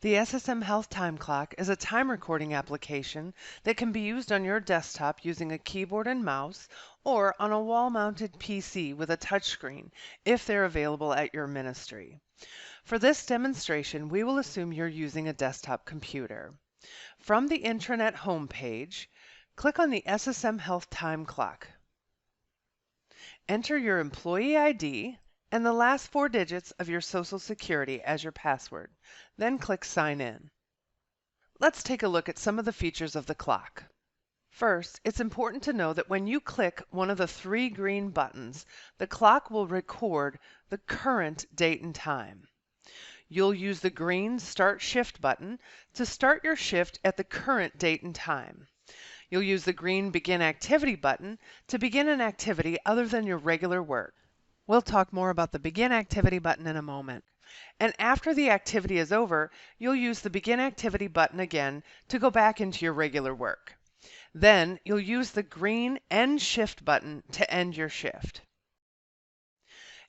The SSM Health Time Clock is a time recording application that can be used on your desktop using a keyboard and mouse or on a wall-mounted PC with a touchscreen if they're available at your ministry. For this demonstration, we will assume you're using a desktop computer. From the intranet homepage, click on the SSM Health Time Clock. Enter your employee ID and the last 4 digits of your Social Security as your password. Then click Sign In. Let's take a look at some of the features of the clock. First, it's important to know that when you click one of the 3 green buttons, the clock will record the current date and time. You'll use the green Start Shift button to start your shift at the current date and time. You'll use the green Begin Activity button to begin an activity other than your regular work. We'll talk more about the Begin Activity button in a moment. And after the activity is over, you'll use the Begin Activity button again to go back into your regular work. Then you'll use the green End Shift button to end your shift.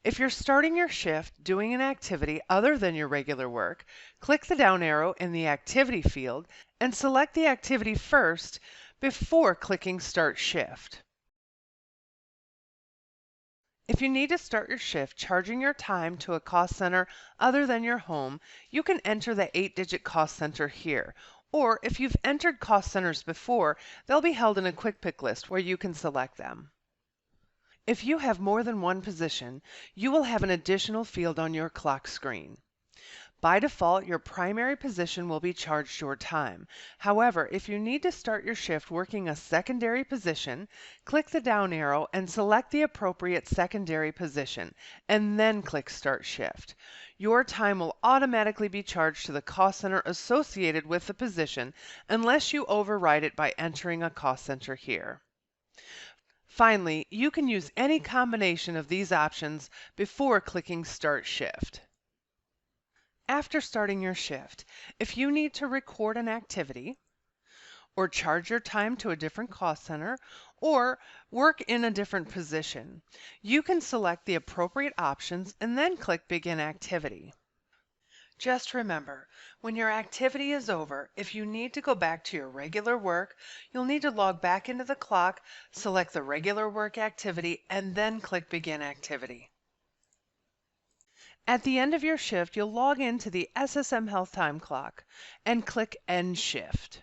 If you're starting your shift doing an activity other than your regular work, click the down arrow in the Activity field and select the activity first before clicking Start Shift. If you need to start your shift charging your time to a cost center other than your home, you can enter the 8-digit cost center here. Or if you've entered cost centers before, they'll be held in a quick pick list where you can select them. If you have more than one position, you will have an additional field on your clock screen. By default, your primary position will be charged your time. However, if you need to start your shift working a secondary position, click the down arrow and select the appropriate secondary position, and then click Start Shift. Your time will automatically be charged to the cost center associated with the position unless you override it by entering a cost center here. Finally, you can use any combination of these options before clicking Start Shift. After starting your shift, if you need to record an activity, or charge your time to a different cost center, or work in a different position, you can select the appropriate options and then click Begin Activity. Just remember, when your activity is over, if you need to go back to your regular work, you'll need to log back into the clock, select the regular work activity, and then click Begin Activity. At the end of your shift, you'll log into the SSM Health Time Clock and click End Shift.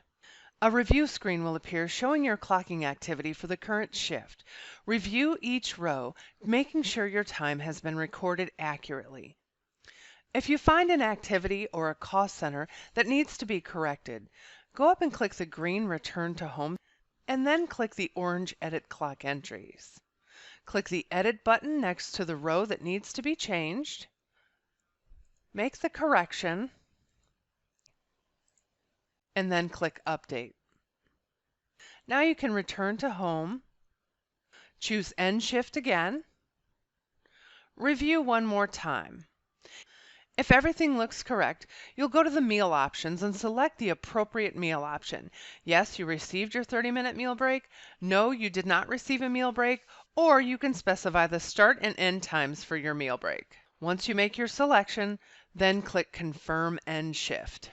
A review screen will appear showing your clocking activity for the current shift. Review each row, making sure your time has been recorded accurately. If you find an activity or a cost center that needs to be corrected, go up and click the green Return to Home and then click the orange Edit Clock Entries. Click the Edit button next to the row that needs to be changed. Make the correction, and then click Update. Now you can return to Home, choose End Shift again, review one more time. If everything looks correct, you'll go to the meal options and select the appropriate meal option. Yes, you received your 30-minute meal break. No, you did not receive a meal break, or you can specify the start and end times for your meal break. Once you make your selection, then click Confirm End Shift.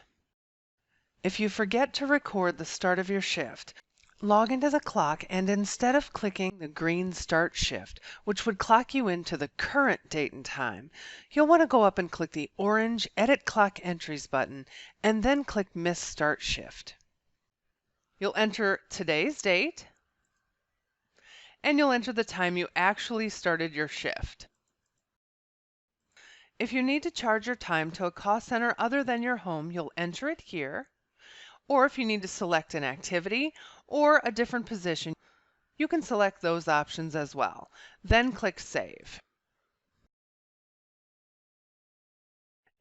If you forget to record the start of your shift, log into the clock and instead of clicking the green Start Shift, which would clock you into the current date and time, you'll want to go up and click the orange Edit Clock Entries button and then click Miss Start Shift. You'll enter today's date and you'll enter the time you actually started your shift. If you need to charge your time to a cost center other than your home, you'll enter it here. Or if you need to select an activity or a different position, you can select those options as well. Then click Save.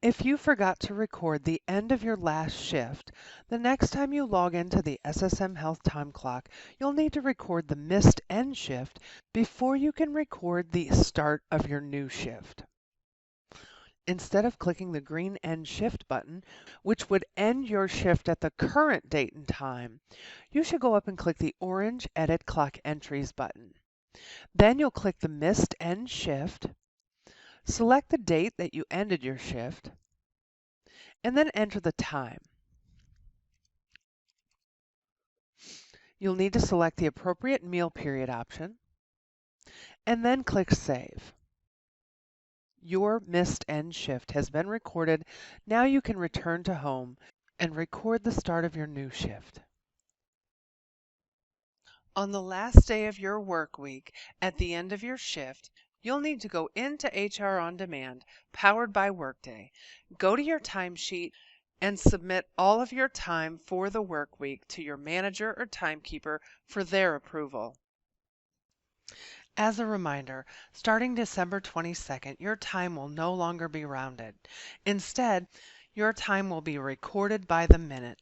If you forgot to record the end of your last shift, the next time you log into the SSM Health Time Clock, you'll need to record the missed end shift before you can record the start of your new shift. Instead of clicking the green End Shift button, which would end your shift at the current date and time, you should go up and click the orange Edit Clock Entries button. Then you'll click the Missed End Shift, select the date that you ended your shift, and then enter the time. You'll need to select the appropriate meal period option, and then click Save. Your missed end shift has been recorded. Now you can return to home and record the start of your new shift. On the last day of your work week, at the end of your shift, you'll need to go into HR On Demand, powered by Workday. Go to your timesheet and submit all of your time for the work week to your manager or timekeeper for their approval. As a reminder, starting December 22nd, your time will no longer be rounded. Instead, your time will be recorded by the minute.